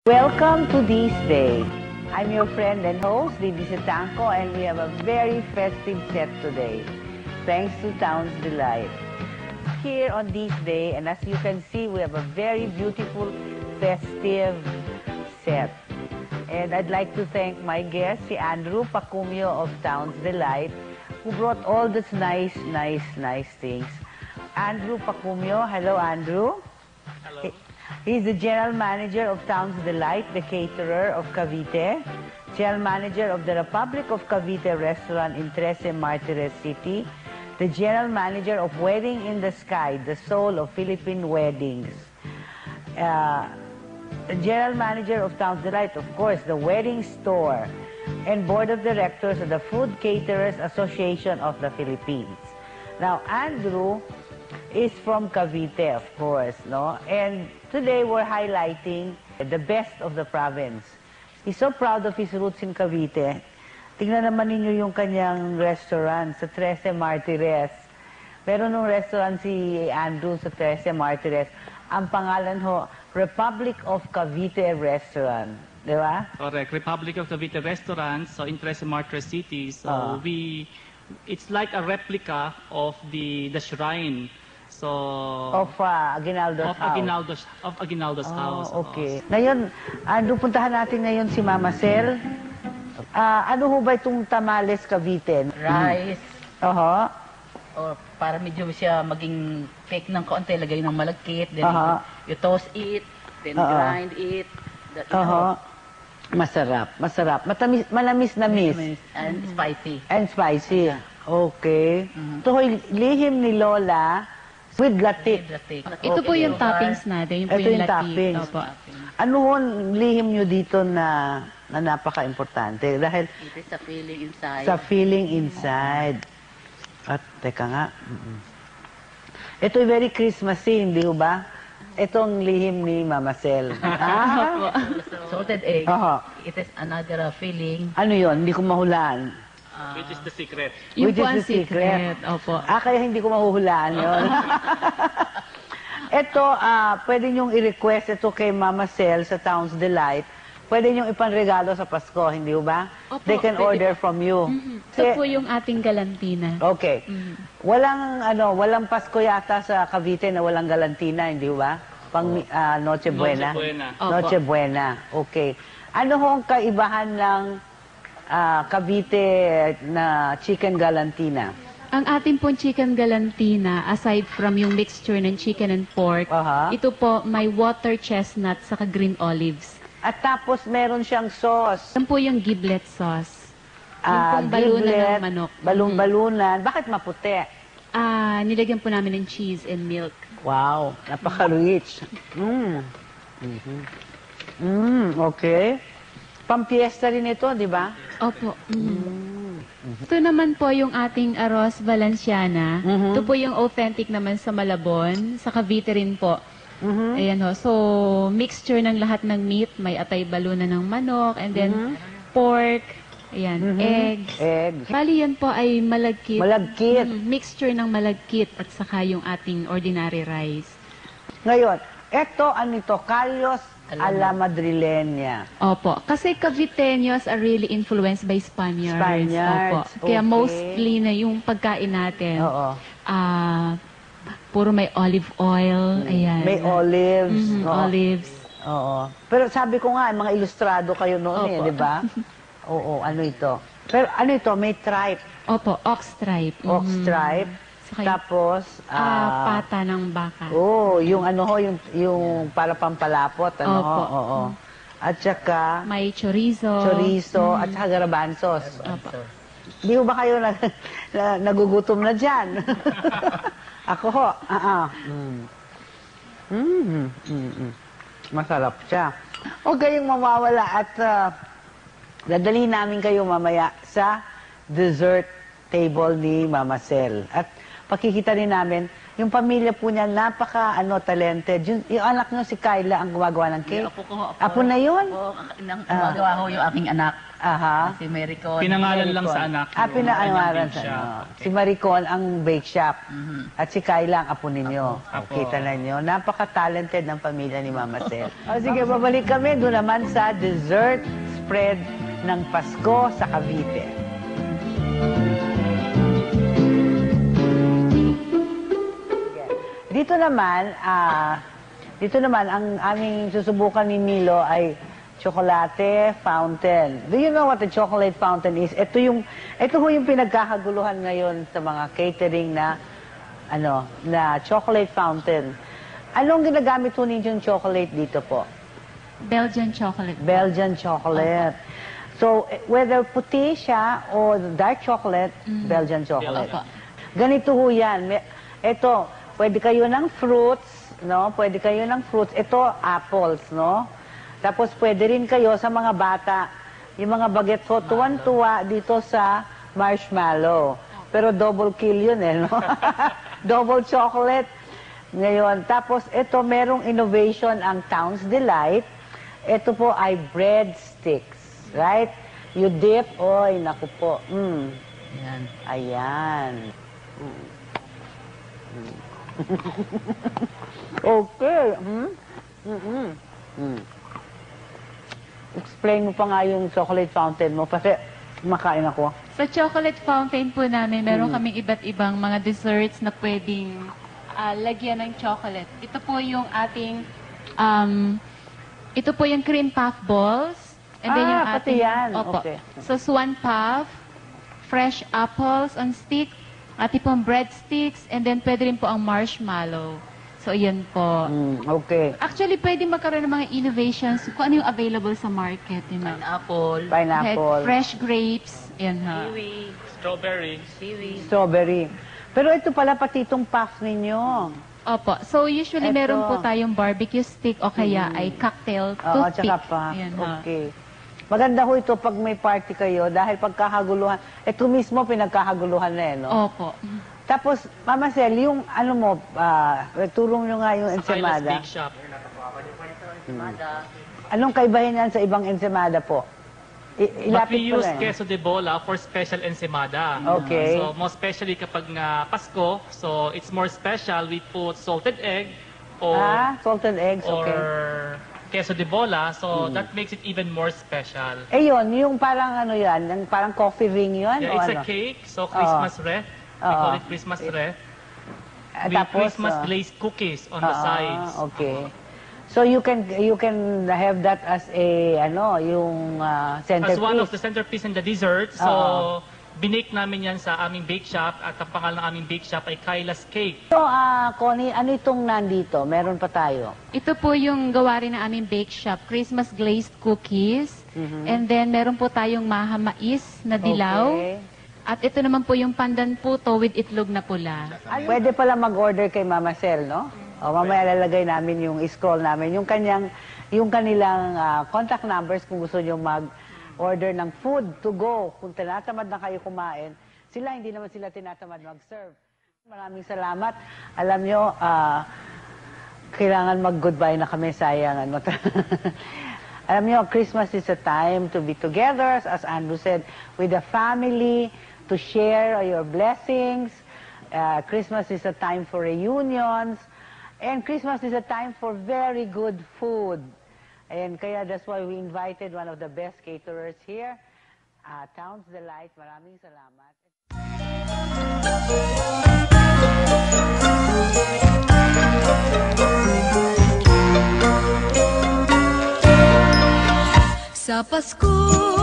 Welcome to this day. I'm your friend and host, Didi Sitanco, and we have a very festive set today, thanks to Town's Delight. Here on this day, and as you can see, we have a very beautiful, festive set. And I'd like to thank my guest, si Andrew Pacumio of Town's Delight, who brought all these nice things. Andrew Pacumio, hello Andrew. Hello. He's the General Manager of Town's Delight, the caterer of Cavite, General Manager of the Republic of Cavite Restaurant in Trece Martires City, the General Manager of Wedding in the Sky, the soul of Philippine weddings. The General Manager of Town's Delight, of course, the wedding store, and Board of Directors of the Food Caterers Association of the Philippines. Now, Andrew is from Cavite, of course, no? And today we're highlighting the best of the province. He's so proud of his roots in Cavite. Tingnan naman ninyo yung kanyang restaurant sa Trece Martires. Meron nung restaurant si Andrew sa Trece Martires. Ang pangalan ho, Republic of Cavite Restaurant. Di ba? Correct. Republic of Cavite Restaurant, so in Trece Martires City. So it's like a replica of the shrine. So Of Aguinaldo's house. Of Aguinaldo's house. Okay. Ngayon, Andrew, puntahan natin ngayon si Mama Sel. Ano ho ba itong tamales Cavite? Rice. Oho. Or para medyo siya maging cake ng kaunti, lagay ng malagkit. Then you toast it, then grind it. Masarap, masarap. Malamis-namis. And spicy. And spicy. Okay. Ito ho'y lihim ni Lola with latik. Ito po yung toppings natin. Yung po Ito yung latik. toppings. Opo. Ano ho lihim nyo dito na napaka-importante? Dahil It is a feeling inside. sa feeling inside. At, teka nga. Ito'y very Christmassy, hindi ho ba? Itong lihim ni Mama Sel. Salted egg. Oho. It is another feeling. Ano yon? Hindi ko mahulaan. Which is the secret. Yung Which po is ang the secret. secret. Opo. Kaya hindi ko mahuhulaan yun. Ito, pwede nyong i-request ito kay Mama Sel sa Town's Delight. Pwede nyong ipanregalo sa Pasko, hindi ba? Opo, They can pwede order from you. Ito po yung ating galantina. Okay. Walang Pasko yata sa Cavite na walang galantina, hindi ba? Pang Noche Buena. Noche Buena. Opo. Noche Buena. Okay. Ano ho ang kaibahan ng Cavite na chicken galantina? Ang ating pong chicken galantina, aside from yung mixture ng chicken and pork, ito po may water chestnut saka green olives. At tapos meron siyang sauce. Yan po yung giblet sauce. Yung pong balunan ng manok. Balon-balunan. Bakit maputi? Nilagyan po namin ng cheese and milk. Wow, napaka-rich. Okay. Pampiesta rin ito, di ba? Opo. Ito naman po yung ating arroz valenciana. Ito po yung authentic naman sa Malabon, sa Cavite rin po. Ayan ho. So, mixture ng lahat ng meat. May atay balunan ng manok, and then pork, ayan, eggs. Bali yan po ay malagkit. Malagkit. Mixture ng malagkit at saka yung ating ordinary rice. Ngayon, eto, ano ito? Callos a la Madrileña. Opo. Kasi Caviteños are really influenced by Spaniards. Spaniards, Opo. Kaya okay. mostly na yung pagkain natin. Oo. Puro may olive oil. Ayan. May olives. Oo. Olives. Oo. Pero sabi ko nga, mga ilustrado kayo noon Opo. di ba? Oo, ano ito? Pero ano ito? May tripe. Opo, ox tripe. Ox tripe. Saka yung, Tapos, pata ng baka. yung ano ho, yung para pampalapot, ano Opo. ho, oo. At saka, May chorizo. at saka garbanzos. Opo. Di ba kayo nagugutom na dyan? Ako ho, Masarap siya. Huwag kayong mawawala at dadalhin namin kayo mamaya sa dessert table ni Mama Sel. At pakikita rin namin yung pamilya po niya, napaka, talented. Yung anak niyo, si Kyla, ang gumagawa ng cake. Apo ko, Apo na yun? Apo, gumagawa ho yung aking anak. Aha. Si Maricon. Pinangalan lang sa anak. Ah, pinangalan sa siya. Si Maricon ang bake shop. At si Kyla ang apo ninyo. Apo. Kita na nyo. Napaka-talented ng pamilya ni Mama Sel. O sige, babalik kami doon naman sa dessert spread ng Pasko sa Cavite. Dito naman, ang aming susubukan ni Milo ay chocolate fountain. Do you know what a chocolate fountain is? Ito ho yung pinagkakaguluhan ngayon sa mga catering na chocolate fountain. Anong ginagamit ho ninyong chocolate dito po? Belgian chocolate. Belgian chocolate. So, whether puti siya o dark chocolate, Belgian chocolate. Ganito ho yan. Ito, pwede kayo ng fruits, no? Pwede kayo ng fruits. Ito, apples, no? Tapos pwede rin kayo sa mga bata, yung mga bagets ko, tuwan-tuwa dito sa marshmallow. Pero double kill yun no? Double chocolate. Ngayon, tapos ito, merong innovation ang Town's Delight. Ito po ay breadsticks, right? You dip, oy, naku po. Yan. Ayan. Okay. Explain mo pa nga yung chocolate fountain mo kasi makain ako. Sa chocolate fountain po namin, meron kaming iba't ibang mga desserts na pwedeng lagyan ng chocolate. Ito po yung ating, ito po yung cream puff balls. And then yung pati ating, yan. Opo. Okay. So, swan puff, fresh apples on stick, ating pong breadsticks, and then pwede rin po ang marshmallow. So, yan po. Okay. Actually, pwede magkaroon ng mga innovations kung ano yung available sa market. You know? Pineapple. Pineapple. Fresh grapes. Yan ha. Kiwi. Strawberry. Kiwi. Strawberry. Pero ito pala pati itong puff ninyo. Opo. So, usually Eto. meron po tayong barbecue stick o kaya ay cocktail Oo, toothpick. tsaka puff. Yan ha. Okay. Maganda ho ito pag may party kayo dahil pagkakaguluhan, ito mismo pinagkakaguluhan na no? Opo. Tapos, Mama Sel, yung turong nyo nga yung Sa Kyla's ensaymada. Bake Shop. Anong kaibahin yan sa ibang ensaymada po? But we Ilapit ko use lang. queso de bola for special ensaymada. Okay. So, most especially kapag nga Pasko, so it's more special. We put salted egg or Salted eggs, okay. queso de bola. So, that makes it even more special. Eh yun, yung parang yung parang coffee ring yun? Yeah, o it's ano? a cake. So, Christmas wreath. We call it Christmas wreath. With Christmas glazed cookies on the sides. Okay. So you can have that as a yung centerpiece. As one of the centerpiece in the dessert. So, binake namin yan sa aming bake shop at ang pangalan ng aming bake shop ay Kyla's Cake. So, Connie, ano itong nandito? Meron pa tayo. Ito po yung gawa rin ng aming bake shop, Christmas glazed cookies. And then meron po tayong maha mais na dilaw. Okay. At ito naman po yung pandan puto with itlog na pula. Pwede pala mag-order kay Mama Sel, no? O mamaya lalagay namin yung scroll namin, yung kanilang contact numbers kung gusto nyo mag-order ng food to go. Kung tinatamad na kayo kumain, hindi naman sila tinatamad mag-serve. Maraming salamat. Alam nyo, kailangan mag-goodbye na kami, sayang. Alam nyo, Christmas is a time to be together, as Andrew said, with the family, to share your blessings. Christmas is a time for reunions. And Christmas is a time for very good food. And kaya that's why we invited one of the best caterers here, Town's Delight. Maraming salamat. Sa Pasko